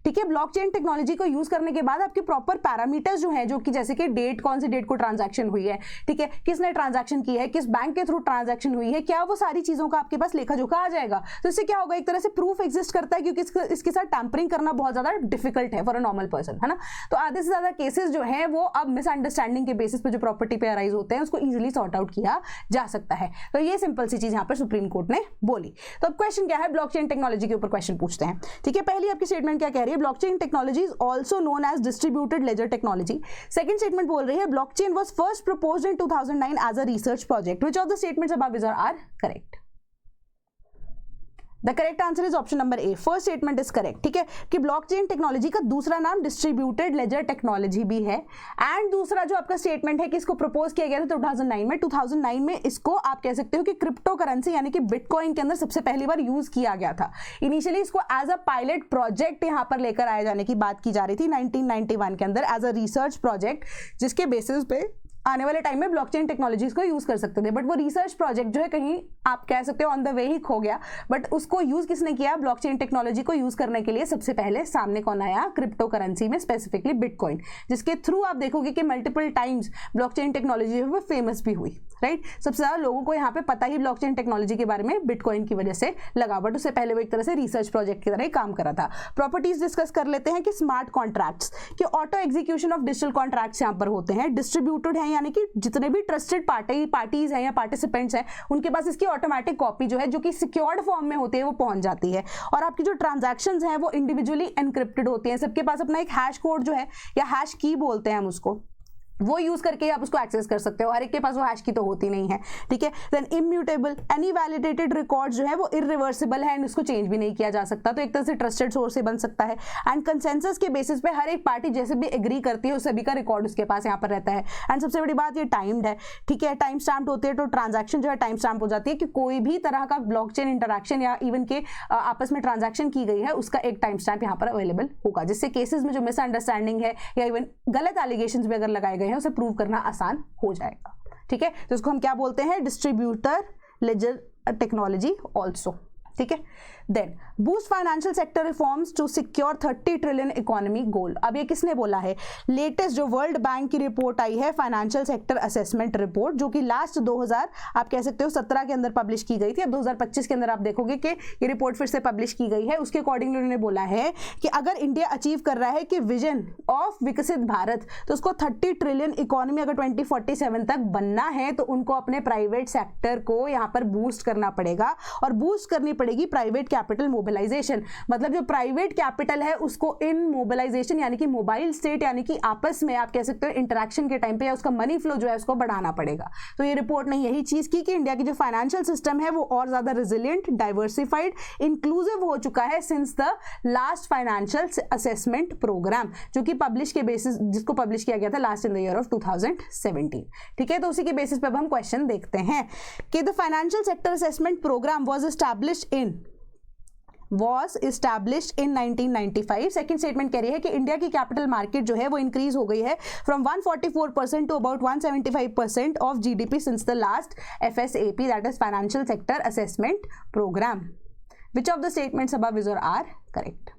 ठीक है। ब्लॉकचेन टेक्नोलॉजी को यूज करने के बाद आपके प्रॉपर पैरामीटर्स जो है, जो कि जैसे कि डेट, कौन सी डेट को ट्रांजैक्शन हुई है, ठीक है, किसने ट्रांजैक्शन की है, किस बैंक के थ्रू ट्रांजैक्शन हुई है, क्या वो सारी चीजों का आपके पास लेखा जोखा आ जाएगा। तो इससे क्या होगा, एक तरह से प्रूफ एग्जिस्ट करता है, क्योंकि इसके साथ टैंपरिंग करना बहुत ज्यादा डिफिकल्ट है फॉर अ नॉर्मल पर्सन, है ना। तो आधे से ज्यादा केसेस जो है वो अब मिसअंडरस्टैंडिंग के बेसिस पे जो प्रॉपर्टी पे अराइज होते हैं उसको इजिली सॉर्ट आउट किया जा सकता है। तो ये सिंपल सी चीज यहाँ पर सुप्रीम कोर्ट ने बोली। तो अब क्वेश्चन क्या है, ब्लॉकचेन टेक्नोलॉजी के ऊपर क्वेश्चन पूछते हैं, ठीक है। पहली आपकी स्टेटमेंट क्या कह रही है, blockchain technology is also known as distributed ledger technology. Second statement बोल रही है blockchain was first proposed in 2009 as a research project. Which of the statements above are correct? The correct answer is option number A. First statement is correct, ठीक है, कि blockchain technology का दूसरा नाम distributed laser technology भी है। And दूसरा जो आपका स्टेटमेंट है कि इसको प्रपोज किया गया था 2009 में इसको आप कह सकते हो कि क्रिप्टो करेंसी यानी कि बिटकॉइन के अंदर सबसे पहली बार यूज किया गया था। इनिशियली इसको एज अ पायलट प्रोजेक्ट यहाँ पर लेकर आए जाने की बात की जा रही थी 1991 के अंदर एज अ रिसर्च प्रोजेक्ट, जिसके बेसिस पे आने वाले टाइम में ब्लॉकचेन टेक्नोलॉजीज को यूज कर सकते थे। बट वो रिसर्च प्रोजेक्ट जो है कहीं आप कह सकते हो ऑन द वे ही खो गया। बट उसको यूज किसने किया, ब्लॉकचेन टेक्नोलॉजी को यूज करने के लिए सबसे पहले सामने कौन आया, क्रिप्टो करेंसी में, स्पेसिफिकली बिटकॉइन, जिसके थ्रू आप देखोगे कि मल्टीपल टाइम्स ब्लॉकचेन टेक्नोलॉजी वो फेमस भी हुई, राइट। सबसे ज्यादा लोगों को यहाँ पे पता ही ब्लॉकचेन टेक्नोलॉजी के बारे में बिटकॉइन की वजह से लगा, बट उससे पहले वो एक तरह से रिसर्च प्रोजेक्ट की तरह काम करा था। प्रॉपर्टीज डिस्कस कर लेते हैं कि स्मार्ट कॉन्ट्रैक्ट्स कि auto execution of digital contracts यहाँ पर होते हैं, डिस्ट्रीब्यूटेड है यानी कि जितने भी ट्रस्टेड पार्टीज हैं या पार्टिसिपेंट्स हैं उनके पास इसकी ऑटोमेटिक कॉपी जो है जो कि सिक्योर्ड फॉर्म में होती है वो पहुंच जाती है। और आपकी जो ट्रांजैक्शंस हैं वो इंडिविजुअली एनक्रिप्टेड होती हैं, सबके पास अपना एक हैश कोड जो है या हैश की बोलते हैं हम उसको, वो यूज करके आप उसको एक्सेस कर सकते हो। हर एक के पास वो हैश की तो होती नहीं है, ठीक है। Then immutable, any validated record जो है वो इरिवर्सिबल है एंड उसको चेंज भी नहीं किया जा सकता, तो एक तरह से ट्रस्टेड सोर्स से बन सकता है। एंड कंसेंसस के बेसिस पे हर एक पार्टी जैसे भी एग्री करती है उस सभी का रिकॉर्ड उसके पास यहाँ पर रहता है। एंड सबसे बड़ी बात ये टाइम्ड है, ठीक है, टाइम स्टैम्प होती है, तो ट्रांजैक्शन जो है टाइम स्टैम्प हो जाती है कि कोई भी तरह का ब्लॉकचेन इंटरैक्शन या इवन के आपस में ट्रांजैक्शन की गई है उसका एक टाइम स्टैम्प यहाँ पर अवेलेबल होगा, जिससे केसेस में जो मिसअंडरस्टैंडिंग है या इवन गलत एलिगेशंस भी अगर लगाए गए हैं उसे प्रूव करना आसान हो जाएगा, ठीक है। तो इसको हम क्या बोलते हैं, डिस्ट्रीब्यूटर लेजर टेक्नोलॉजी ऑल्सो, ठीक है। Then boost financial sector reforms to secure 30 trillion economy goal. अब ये किसने बोला है, लेटेस्ट जो वर्ल्ड बैंक की रिपोर्ट आई है फाइनेंशियल सेक्टर असेसमेंट रिपोर्ट, जो कि लास्ट 2000 आप कह सकते हो 17 के अंदर पब्लिश की गई थी। अब 2025 के अंदर आप देखोगे कि ये रिपोर्ट फिर से पब्लिश की गई है। उसके अकॉर्डिंगली उन्होंने बोला है कि अगर इंडिया अचीव कर रहा है कि विजन ऑफ विकसित भारत, तो उसको 30 ट्रिलियन इकोनॉमी अगर 2047 तक बनना है तो उनको अपने प्राइवेट सेक्टर को यहाँ पर बूस्ट करना पड़ेगा और बूस्ट करनी पड़ेगी प्राइवेट कैपिटल मोबिलाइजेशन। मतलब जो प्राइवेट कैपिटल है उसको इन मोबिलाइजेशन यानी कि मोबाइल स्टेट यानी कि आपस में आप कह सकते हो इंटरैक्शन के टाइम पे या उसका मनी फ्लो जो है उसको बढ़ाना पड़ेगा। तो ये रिपोर्ट ने यही चीज की कि इंडिया की जो फाइनेंशियल सिस्टम है वो और ज्यादा रेजिलिएंट, डाइवर्सिफाइड, इंक्लूसिव हो चुका है since the last financial assessment programme, जो कि पब्लिश के बेसिस जिसको पब्लिश किया गया था last in the year of 2017, ठीक है। तो उसी के बेसिस पे अब हम क्वेश्चन देखते हैं कि the financial sector assessment programme was established in 1995। Second statement कह रही है कि इंडिया की कैपिटल मार्केट जो है वो इंक्रीज हो गई है from 144% to about 175% of GDP since the last FSAP, that is financial sector assessment programme. Which of the statements above is or are correct?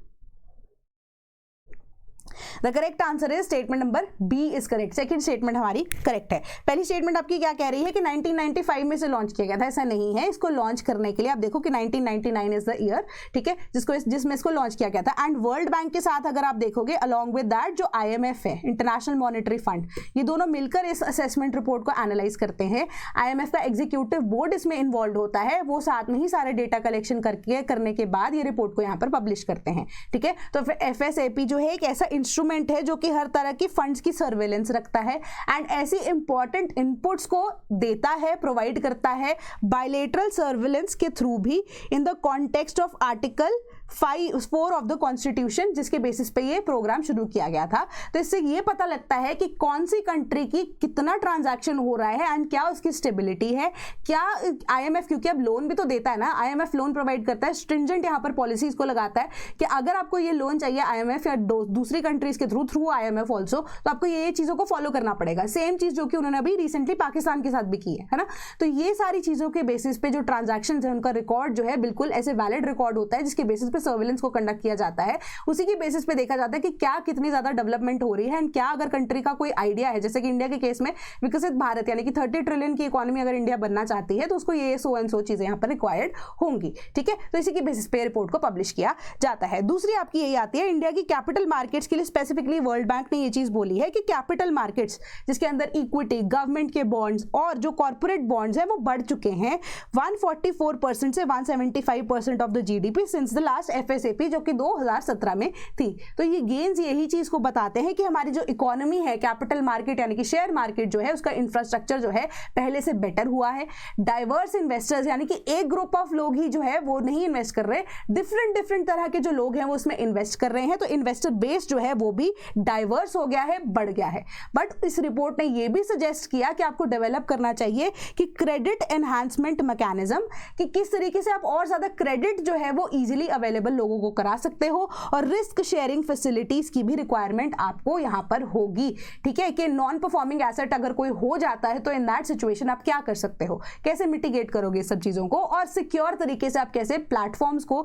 The correct answer is statement number B is correct. Second statement हमारी correct है। पहली statement आपकी क्या कह रही है कि 1995 में से लॉन्च किया गया था, ऐसा नहीं है। इसको लॉन्च करने के लिए आप देखो कि 1999 इज द ईयर, ठीक है, जिसमें इसको लॉन्च किया गया था। एंड वर्ल्ड बैंक के साथ अगर आप देखोगे अलॉन्ग विद दैट जो IMF है, इंटरनेशनल मॉनेटरी फंड, ये दोनों मिलकर इस असेसमेंट रिपोर्ट को एनालाइज करते हैं। IMF का एग्जीक्यूटिव बोर्ड इसमें इन्वॉल्व होता है, वो साथ में ही सारे डेटा कलेक्शन करने के बाद ये रिपोर्ट को यहाँ पर पब्लिश करते हैं, ठीक है। तो FSAP जो है एक ऐसा इंस्ट्रूमेंट है जो कि हर तरह की फंड्स की सर्वेलेंस रखता है एंड ऐसी इंपॉर्टेंट इनपुट्स को देता है, प्रोवाइड करता है बायलेटरल सर्वेलेंस के थ्रू भी in the context of article 4 of the constitution, जिसके बेसिस पे ये प्रोग्राम शुरू किया गया था। तो इससे ये पता लगता है कि कौन सी कंट्री की कितना ट्रांजैक्शन हो रहा है एंड क्या उसकी स्टेबिलिटी है, क्या IMF, क्योंकि अब लोन भी तो देता है ना, IMF लोन प्रोवाइड करता है, स्ट्रिंजेंट यहाँ पर पॉलिसीज को लगाता है कि अगर आपको ये लोन चाहिए IMF या दूसरी कंट्रीज के थ्रू IMF ऑल्सो, तो आपको ये चीजों को फॉलो करना पड़ेगा। सेम चीज जो कि उन्होंने अभी रिसेंटली पाकिस्तान के साथ भी की है ना। तो ये सारी चीजों के बेसिस पे जो ट्रांजैक्शन है उनका रिकॉर्ड जो है बिल्कुल ऐसे वैलिड रिकॉर्ड होता है, जिसके बेसिस पे सर्विलेंस को कंडक्ट किया जाता है। उसी के बेसिस पे देखा जाता है कि क्या कितनी ज्यादा डेवलपमेंट हो रही है एंड क्या अगर कंट्री का कोई आइडिया है, जैसे कि इंडिया के केस में विकसित भारत यानी कि 30 ट्रिलियन की इकोनॉमी अगर इंडिया बनना चाहती है तो उसको ये सो एंड सो चीजें यहाँ पर रिक्वायर्ड होंगी, ठीक है। तो इसी के बेसिस पे रिपोर्ट को पब्लिश किया जाता है। दूसरी आपकी यही आती है इंडिया की कैपिटल मार्केट्स के लिए स्पेसिफिकली वर्ल्ड बैंक ने ये चीज बोली है कि कैपिटल मार्केट्स जिसके अंदर इक्विटी, गवर्नमेंट के बॉन्ड्स और जो कॉर्पोरेट बॉन्ड्स हैं वो बढ़ चुके हैं 144% से 175% of the GDP since the last FSAP, जो कि 2017 में थी। तो ये गेन्स यही चीज को बताते हैं कि हमारी जो इकोनॉमी है, कैपिटल मार्केट यानी कि शेयर मार्केट जो है उसका इंफ्रास्ट्रक्चर जो है पहले से बेटर हुआ है। डाइवर्स इन्वेस्टर्स यानी कि एक ग्रुप ऑफ लोग ही जो है वो नहीं इन्वेस्ट कर रहे, डिफरेंट तरह के जो लोग हैं वो उसमें इन्वेस्ट कर रहे हैं। तो इन्वेस्टर बेस जो है वो भी डाइवर्स हो गया है, बढ़ गया है। बट इस रिपोर्ट ने ये भी सजेस्ट किया कि आपको डेवलप करना चाहिए कि क्रेडिट एनहांसमेंट मैकेनिज्म, कि किस तरीके से आप और ज्यादा क्रेडिट जो है वो इजीली अवेलेबल लोगों को करा सकते हो, और रिस्क शेयरिंग फैसिलिटीज की भी रिक्वायरमेंट आपको यहां पर होगी, ठीक है। कि नॉन परफॉर्मिंग एसेट अगर कोई हो जाता है तो इन दैट सिचुएशन आप क्या कर सकते हो, कैसे मिटिगेट करोगे सब चीजों को, और सिक्योर तरीके से आप कैसे प्लेटफॉर्म्स को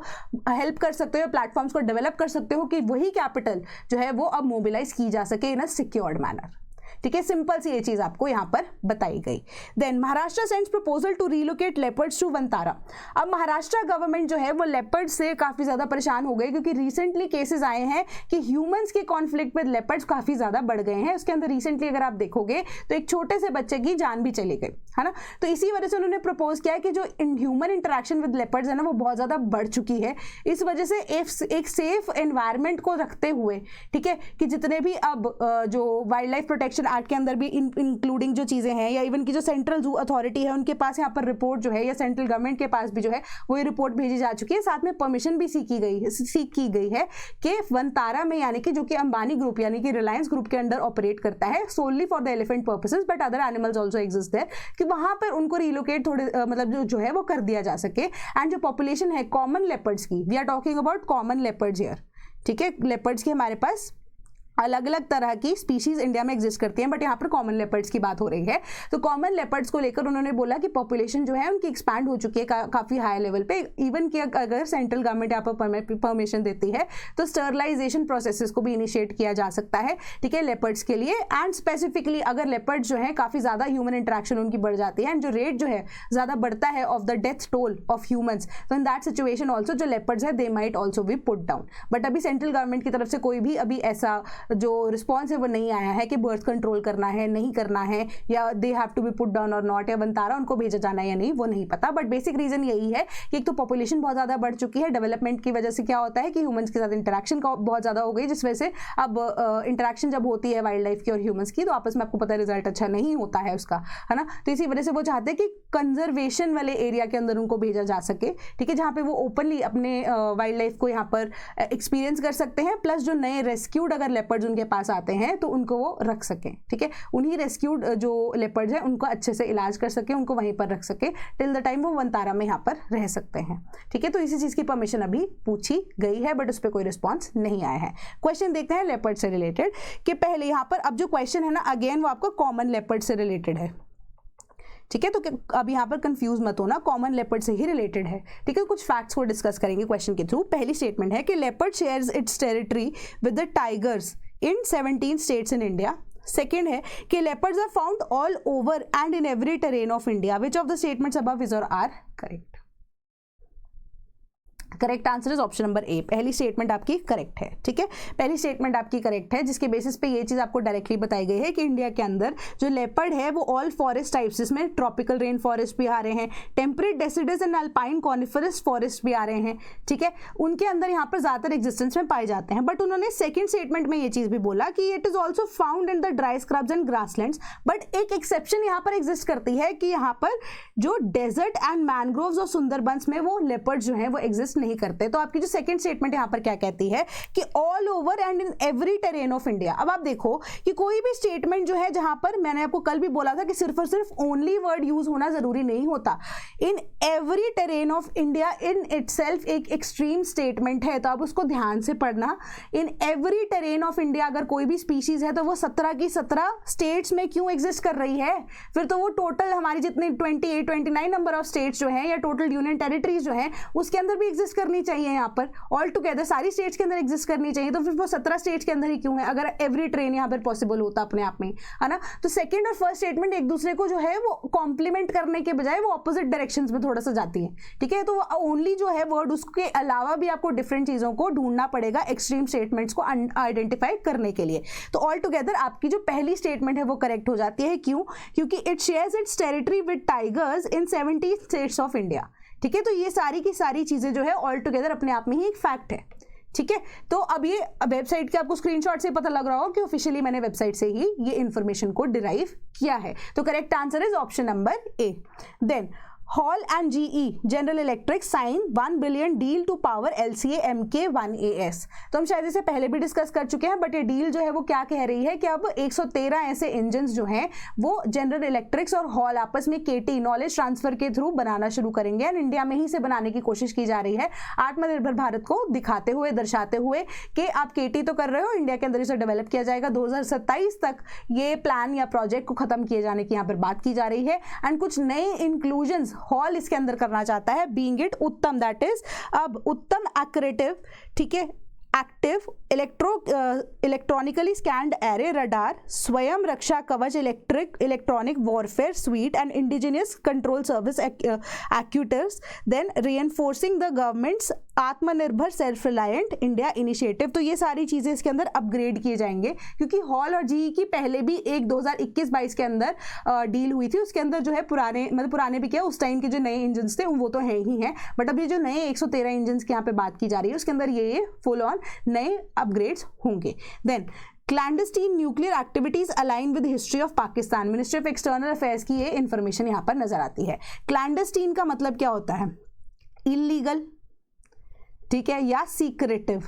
हेल्प कर सकते हो, प्लेटफॉर्म्स को डेवलप कर सकते हो कि वही कैपिटल जो है वो अब मोबिलाइज की जा सके इन अ सिक्योर्ड मैनर, ठीक है। सिंपल सी ये चीज आपको यहां पर बताई गई। Then Maharashtra sends proposal to relocate leopards to Vantara. अब महाराष्ट्र गवर्नमेंट जो है वो लेपर्ड्स से काफी ज्यादा परेशान हो गई, क्योंकि रिसेंटली केसेस आए हैं कि ह्यूमंस के कॉन्फ्लिक्ट विद लेपर्ड्स काफी ज्यादा बढ़ गए हैं। उसके अंदर रिसेंटली अगर आप देखोगे तो एक छोटे से बच्चे की जान भी चली गई है ना। तो इसी वजह से उन्होंने प्रपोज किया है कि जो ह्यूमन इंटरेक्शन विद लेपर्ड्स है ना वो बहुत ज्यादा बढ़ चुकी है। इस वजह से एक सेफ एनवायरमेंट को रखते हुए, ठीक है, कि जितने भी अब जो वाइल्ड लाइफ प्रोटेक्शन एक्ट के अंदर भी इंक्लूडिंग जो चीजें हैं, या इवन की जो सेंट्रल जू अथॉरिटी है उनके पास यहाँ पर रिपोर्ट जो है, या सेंट्रल गवर्नमेंट के पास भी जो है वो ये रिपोर्ट भेजी जा चुकी है। साथ में परमिशन भी सीख की गई है कि वंतारा में, यानी कि जो कि अंबानी ग्रुप यानी कि रिलायंस ग्रुप के अंडर ऑपरेट करता है solely for the elephant purposes but other animals also exist there, कि वहां पर उनको रिलोकेट थोड़े मतलब जो है वो कर दिया जा सके। एंड जो पॉपुलेशन है कॉमन लेपर्ड्स की, we are talking about common leopards here, ठीक है। लेपर्ड्स की हमारे पास अलग अलग तरह की स्पीशीज इंडिया में एग्जिस्ट करती हैं, बट यहाँ पर कॉमन लेपर्ड्स की बात हो रही है। तो कॉमन लेपर्ड्स को लेकर उन्होंने बोला कि पॉपुलेशन जो है उनकी एक्सपैंड हो चुकी है काफी हाई लेवल पे। इवन कि अगर सेंट्रल गवर्नमेंट यहाँ पर परमिशन देती है तो स्टरलाइजेशन प्रोसेसेस को भी इनिशिएट किया जा सकता है, ठीक है, लेपर्ड्स के लिए। एंड स्पेसिफिकली अगर लेपर्ड्स जो है काफी ज्यादा ह्यूमन इंटरेक्शन उनकी बढ़ जाती है एंड जो रेट जो है ज्यादा बढ़ता है of the death toll of humans, तो इन दैट सिचुएशन ऑल्सो जो लेपर्ड्स है they might also be put down. But अभी सेंट्रल गवर्नमेंट की तरफ से कोई भी अभी ऐसा जो रिस्पॉन्स है वो नहीं आया है कि बर्थ कंट्रोल करना है नहीं करना है, या they have to be put down or not, या वंतारा उनको भेजा जाना है या नहीं, वो नहीं पता। बट बेसिक रीजन यही है कि एक तो पॉपुलेशन बहुत ज्यादा बढ़ चुकी है, डेवलपमेंट की वजह से क्या होता है कि ह्यूमंस के साथ इंटरेक्शन बहुत ज्यादा हो गई, जिस वजह से अब इंटरेक्शन जब होती है वाइल्ड लाइफ की और ह्यूमंस की तो आपस में आपको पता है रिजल्ट अच्छा नहीं होता है उसका, है ना। तो इसी वजह से वो चाहते हैं कि कंजर्वेशन वाले एरिया के अंदर उनको भेजा जा सके, ठीक है, जहाँ पे वो ओपनली अपने वाइल्ड लाइफ को यहाँ पर एक्सपीरियंस कर सकते हैं, प्लस जो नए रेस्क्यूड अगर लेपर्ड्स उनके पास आते हैं तो उनको वो रख सकें, ठीक है। उन्हीं रेस्क्यूड जो लेपर्ड्स हैं उनको अच्छे से इलाज कर सके, उनको वहीं पर रख सके टिल द टाइम वो वंतारा में यहाँ पर रह सकते हैं, ठीक है। तो इसी चीज की परमिशन अभी पूछी गई है बट उस पर कोई रिस्पॉन्स नहीं आया है। क्वेश्चन देखते हैं लेपर्ड से रिलेटेड कि पहले यहाँ पर अब जो क्वेश्चन है ना अगेन वो आपको कॉमन लेपर्ड से रिलेटेड है, ठीक है। तो अब यहाँ पर कंफ्यूज मत होना, कॉमन लेपर्ड से ही रिलेटेड है, ठीक है। कुछ फैक्ट्स को डिस्कस करेंगे क्वेश्चन के थ्रू। पहली स्टेटमेंट है कि leopard shares it's territory with the tigers in 17 states in India. Second है कि leopards are found all over and in every terrain of India. Which of the statements above is or are correct? Correct answer is option number ए। पहली statement आपकी correct है, ठीक है, पहली statement आपकी correct है, जिसके बेसिस पे ये चीज आपको डायरेक्टली बताई गई है कि इंडिया के अंदर जो लेपर्ड है वो ऑल फॉरेस्ट टाइप्स, जिसमें ट्रॉपिकल रेन फॉरेस्ट भी आ रहे हैं, temperate deciduous and alpine coniferous forest भी आ रहे हैं, ठीक है, उनके अंदर यहाँ पर ज्यादातर एग्जिस्टेंस में पाए जाते हैं। बट उन्होंने सेकेंड स्टेटमेंट में ये चीज भी बोला कि it is also found in the dry scrubs and grasslands, but एक एक्सेप्शन यहाँ पर एग्जिस्ट करती है कि यहाँ पर जो डेजर्ट एंड मैनग्रोव्स और सुंदरबंस में वो लेपर्ड जो है वो एग्जिस्ट नहीं नहीं करते। तो आपकी जो सेकंड स्टेटमेंट यहाँ पर क्या कहती है कि all over and in every terrain of India. अब आप देखो कि कोई भी स्टेटमेंट जो है, जहां पर मैंने आपको कल भी बोला था कि सिर्फ और सिर्फ ओनली वर्ड यूज होना जरूरी नहीं होता, in every terrain of India in itself एक एक्सट्रीम स्टेटमेंट है, तो आप उसको ध्यान से पढ़ना। In every terrain of India अगर कोई भी स्पीशीज है तो वो 17 की 17 स्टेट्स में क्यों एग्जिस्ट कर रही है, फिर तो वो टोटल हमारी जितने 28-29 नंबर ऑफ स्टेट्स जो है या टोटल यूनियन टेरिटरीज जो है उसके अंदर भी एग्जिस्ट करनी चाहिए। यहाँ पर ऑल टुगेदर सारी स्टेट्स के अंदर एग्जिस्ट करनी चाहिए, तो फिर वो 17 स्टेट्स के अंदर ही क्यों है, अगर एवरी ट्रेन यहाँ पर पॉसिबल होता अपने आप में, है ना। तो सेकंड और फर्स्ट स्टेटमेंट एक दूसरे को जो है वो कॉम्प्लीमेंट करने के बजाय वो ऑपोजिट डायरेक्शंस में थोड़ा सा जाती है, ठीक है। तो ओनली जो है वर्ड, उसके अलावा भी आपको डिफरेंट चीजों को ढूंढना पड़ेगा एक्सट्रीम स्टेटमेंट्स को आइडेंटिफाई करने के लिए। तो ऑल टुगेदर आपकी जो पहली स्टेटमेंट है वो करेक्ट हो जाती है। क्यों? क्योंकि it shares it's territory with tigers in 70 states of India, ठीक है। तो ये सारी की सारी चीजें जो है ऑल टुगेदर अपने आप में ही एक फैक्ट है, ठीक है। तो अब ये वेबसाइट के आपको स्क्रीनशॉट से पता लग रहा हो कि ऑफिशियली मैंने वेबसाइट से ही ये इंफॉर्मेशन को डिराइव किया है। तो correct answer is option number A. Then HAL and GE General Electric sign 1 billion deal to power LCA MK1AS। तो हम शायद इसे पहले भी डिस्कस कर चुके हैं, बट ये डील जो है वो क्या कह रही है कि अब 113 ऐसे इंजन जो हैं वो जनरल इलेक्ट्रिक्स और हॉल आपस में KT नॉलेज ट्रांसफर के थ्रू बनाना शुरू करेंगे, एंड इंडिया में ही से बनाने की कोशिश की जा रही है, आत्मनिर्भर भारत को दिखाते हुए, दर्शाते हुए कि आप KT तो कर रहे हो, इंडिया के अंदर इसे डेवलप किया जाएगा। 2027 तक ये प्लान या प्रोजेक्ट को खत्म किए जाने की यहाँ पर बात की जा रही है। एंड कुछ नए इंक्लूजन्स हॉल इसके अंदर करना चाहता है, being it Uttam, that is अब उत्तम एक्यूरेटिव, ठीक है, active electronically scanned array radar, Swayam Raksha Kavach electronic warfare suite and indigenous control service actuators, then reinforcing the government's Atmanirbhar self reliant India initiative. तो ये सारी चीजें इसके अंदर अपग्रेड किए जाएंगे, क्योंकि हॉल और जीई की पहले भी एक 2021-22 के अंदर डील हुई थी, उसके अंदर जो है पुराने भी क्या, उस टाइम के जो नए इंजन थे वो तो है ही हैं, बट अब ये जो नए 113 इंजन की यहाँ पे बात की जा रही है उसके अंदर ये फुल ऑन नए अपग्रेड्स होंगे। Then clandestine nuclear activities align with history of Pakistan, ministry of external affairs की ये इंफॉर्मेशन यहाँ पर नजर आती है। क्लैंडस्टीन का मतलब क्या होता है? इलीगल, ठीक है, या सीक्रेटिव,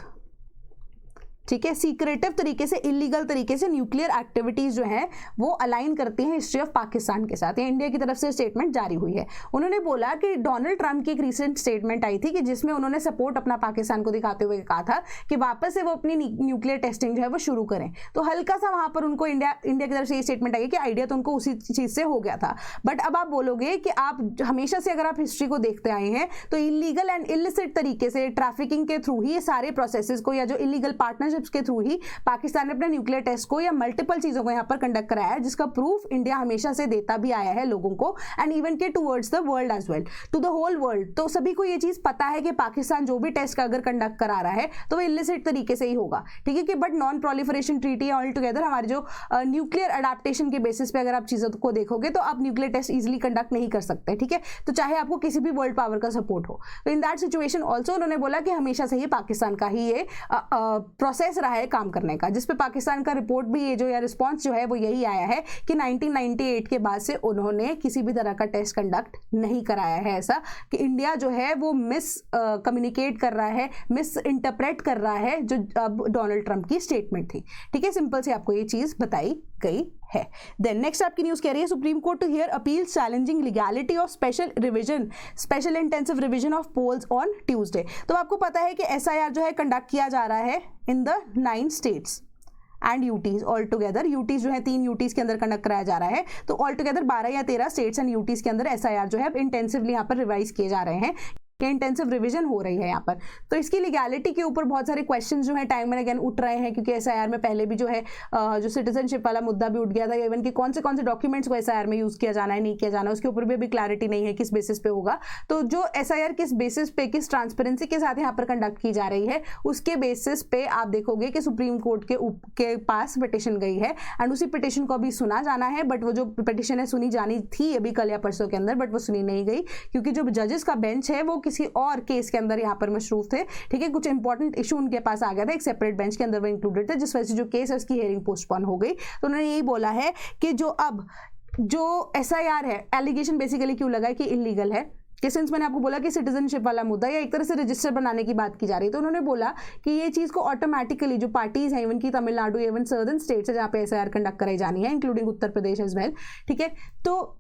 ठीक है। सीक्रेटिव तरीके से, इलीगल तरीके से न्यूक्लियर एक्टिविटीज जो है वो अलाइन करती हैं हिस्ट्री ऑफ पाकिस्तान के साथ। ये इंडिया की तरफ से स्टेटमेंट जारी हुई है। उन्होंने बोला कि डोनाल्ड ट्रंप की एक रिसेंट स्टेटमेंट आई थी कि जिसमें उन्होंने सपोर्ट अपना पाकिस्तान को दिखाते हुए कहा था कि वापस से वो अपनी न्यूक्लियर टेस्टिंग जो है वो शुरू करें। तो हल्का सा वहां पर उनको इंडिया की तरफ से ये स्टेटमेंट आई कि आइडिया तो उनको उसी चीज से हो गया था, बट अब आप बोलोगे कि आप हमेशा से अगर आप हिस्ट्री को देखते आए हैं तो इलीगल एंड इलिसिट तरीके से ट्रैफिकिंग के थ्रू ही ये सारे प्रोसेसेस को या जो इलीगल पार्टनरशिप्स के थ्रू ही पाकिस्तान ने अपने न्यूक्लियर टेस्ट को या मल्टीपल चीजों को यहां पर कंडक्ट कराया है, जिसका प्रूफ इंडिया हमेशा से देता भी आया है लोगों को, एंड इवन के towards the world as well, to the whole world. तो सभी को ये चीज पता है कि पाकिस्तान जो भी टेस्ट का अगर कंडक्ट करा रहा है तो वो इलिसिट तरीके से ही होगा, ठीक है। कि but non proliferation treaty all together हमारे जो न्यूक्लियर अडेप्टेशन के बेसिस पे अगर आप चीजों को देखोगे तो आप न्यूक्लियर टेस्ट इजिली कंडक्ट नहीं कर सकते, ठीक है। तो चाहे आपको किसी भी वर्ल्ड पावर का सपोर्ट हो, तो इन दैट सिचुएशन ऑल्सो उन्होंने बोला कि हमेशा से ही पाकिस्तान का ही ये प्रोसेस रहा है काम करने का, जिसपे पाकिस्तान का रिपोर्ट भी ये जो या रिस्पॉन्स जो है वो यही आया है कि 1998 के बाद से उन्होंने किसी भी तरह का टेस्ट कंडक्ट नहीं कराया है। ऐसा कि इंडिया जो है वो मिस कम्युनिकेट कर रहा है, मिस इंटरप्रेट कर रहा है जो अब डोनाल्ड ट्रंप की स्टेटमेंट थी, ठीक है। सिंपल से आपको ये चीज बताई गई है। देन नेक्स्ट आपकी न्यूज कह रही है Supreme Court to hear appeal challenging legality of special intensive revision of polls on Tuesday. तो आपको पता है कि SIR जो है कंडक्ट किया जा रहा है in the 9 states and UTs all together. UTs जो है 3 यूटीज के अंदर कंडक्ट कराया जा रहा है, तो ऑल टुगेदर 12 या 13 स्टेट्स एंड यूटीज के अंदर SIR जो है इंटेंसिवली यहाँ पर रिवाइज किए जा रहे हैं, इंटेंसिव रिवीजन हो रही है यहाँ पर। तो इसकी लीगैलिटी के ऊपर बहुत सारे क्वेश्चंस जो है टाइम एंड अगेन उठ रहे हैं, क्योंकि SIR में पहले भी जो है जो सिटीजनशिप वाला मुद्दा भी उठ गया था, इवन कि कौन से डॉक्यूमेंट्स को SIR में यूज किया जाना है, नहीं किया जाना, उसके ऊपर भी अभी क्लैरिटी नहीं है किस बेसिस पे होगा। तो जो SIR किस बेसिस पे, किस ट्रांसपेरेंसी के साथ यहाँ पर कंडक्ट की जा रही है, उसके बेसिस पे आप देखोगे कि सुप्रीम कोर्ट के पास पिटिशन गई है, एंड उसी पिटिशन को अभी सुना जाना है। बट वो जो पिटिशन है सुनी जानी थी अभी कल या परसों के अंदर, बट वो सुनी नहीं गई, क्योंकि जो जजेस का बेंच है वो किसी और केस के अंदर यहाँ पर मशरूफ थे, ठीक है। कुछ इंपॉर्टेंट इशू उनके पास आ गया था, एक सेपरेट बेंच के अंदर वो इंक्लूडेड थे, जिस वजह से जो केस है उसकी हियरिंग पोस्टपोन हो गई। तो उन्होंने यही बोला है कि जो SIR है, एलिगेशन बेसिकली क्यों लगा है कि इलीगल है, कि सिंस मैंने आपको बोला कि सिटीजनशिप वाला मुद्दा या एक तरह से रजिस्टर बनाने की बात की जा रही है, तो उन्होंने बोला कि ये चीज़ को ऑटोमेटिकली जो पार्टीज हैं, इवन की तमिलनाडु, इवन सर्दर्न स्टेट्स है जहाँ पे एसआईआर कंडक्ट कराई जानी है, including Uttar Pradesh as well, ठीक है, तो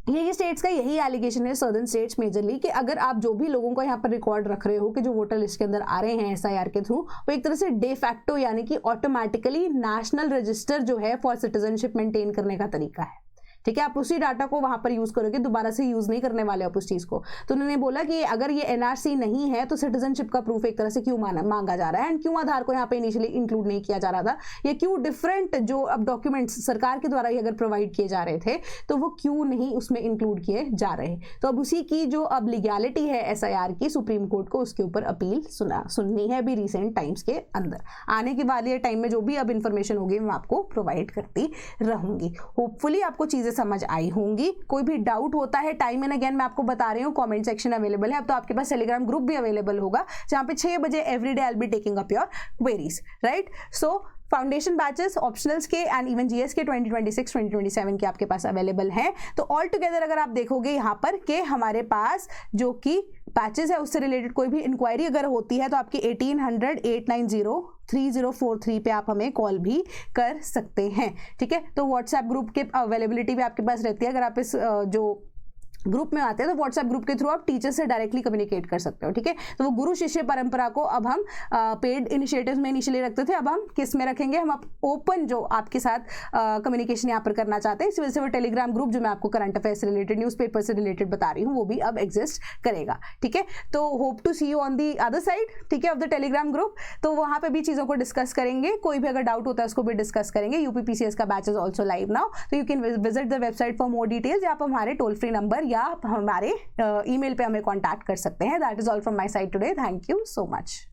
ये स्टेट्स का यही एलिगेशन है, सर्दर्न स्टेट्स मेजरली, कि अगर आप जो भी लोगों को यहाँ पर रिकॉर्ड रख रहे हो कि जो वोटर लिस्ट के अंदर आ रहे हैं एसआईआर के थ्रू, वो एक तरह से डे फैक्टो यानी कि ऑटोमेटिकली नेशनल रजिस्टर जो है फॉर सिटीजनशिप मेंटेन करने का तरीका है, ठीक है। आप उसी डाटा को वहां पर यूज करोगे, दोबारा से यूज नहीं करने वाले आप उस चीज को। तो उन्होंने बोला कि अगर ये एनआरसी नहीं है तो सिटीजनशिप का प्रूफ एक तरह से क्यों मांगा जा रहा है, एंड क्यों आधार को यहाँ पे इनिशियली इंक्लूड नहीं किया जा रहा था, या क्यों डिफरेंट जो अब डॉक्यूमेंट्स सरकार के द्वारा ही अगर प्रोवाइड किए जा रहे थे तो वो क्यों नहीं उसमें इंक्लूड किए जा रहे। तो अब उसी की जो अब लीगैलिटी है एसआईआर की, सुप्रीम कोर्ट को उसके ऊपर अपील सुननी है अभी रिसेंट टाइम्स के अंदर। आने के वाले टाइम में जो भी अब इंफॉर्मेशन होगी मैं आपको प्रोवाइड करती रहूंगी। होपफुली आपको चीजें समझ आई होंगी। कोई भी डाउट होता है, टाइम एंड अगेन मैं आपको बता रही हूँ, कमेंट सेक्शन अवेलेबल है। अब तो आपके पास टेलीग्राम ग्रुप भी अवेलेबल होगा जहां पे 6 बजे everyday I will be taking up your queries, right. So foundation batches, optionals के एंड इवन जीएस के 2026 2027 के आपके पास अवेलेबल हैं। तो ऑल टुगेदर अगर आप देखोगे यहाँ पर कि हमारे पास जो कि बैचेस है उससे रिलेटेड कोई भी इंक्वायरी अगर होती है तो आपकी 1800-890-3043 पे आप हमें कॉल भी कर सकते हैं, ठीक है। तो व्हाट्सएप ग्रुप के अवेलेबिलिटी भी आपके पास रहती है। अगर आप इस जो ग्रुप में आते हैं तो व्हाट्सएप ग्रुप के थ्रू आप टीचर से डायरेक्टली कम्युनिकेट कर सकते हो, ठीक है। तो वो गुरु शिष्य परंपरा को अब हम पेड इनिशिएटिव्स में इनिशियली रखते थे, अब हम किस में रखेंगे, हम आप ओपन जो आपके साथ कम्युनिकेशन यहाँ पर करना चाहते हैं। इस वजह से वो टेलीग्राम ग्रुप जो मैं आपको करंट अफेयर से रिलेटेड, न्यूज़पेपर से रिलेटेड बता रही हूँ, वो भी अब एग्जिस्ट करेगा, ठीक है। तो hope to see you on the other side, ठीक है, ऑफ द टेलीग्राम ग्रुप। तो वहाँ पे भी चीज़ों को डिस्कस करेंगे, कोई भी अगर डाउट होता है उसको भी डिस्कस करेंगे। यूपीपीसीएस का batch is also live now, तो you can visit the website for more details, या आप हमारे टोल फ्री नंबर या हमारे ईमेल पे हमें कांटेक्ट कर सकते हैं। That is all from my side today. Thank you so much.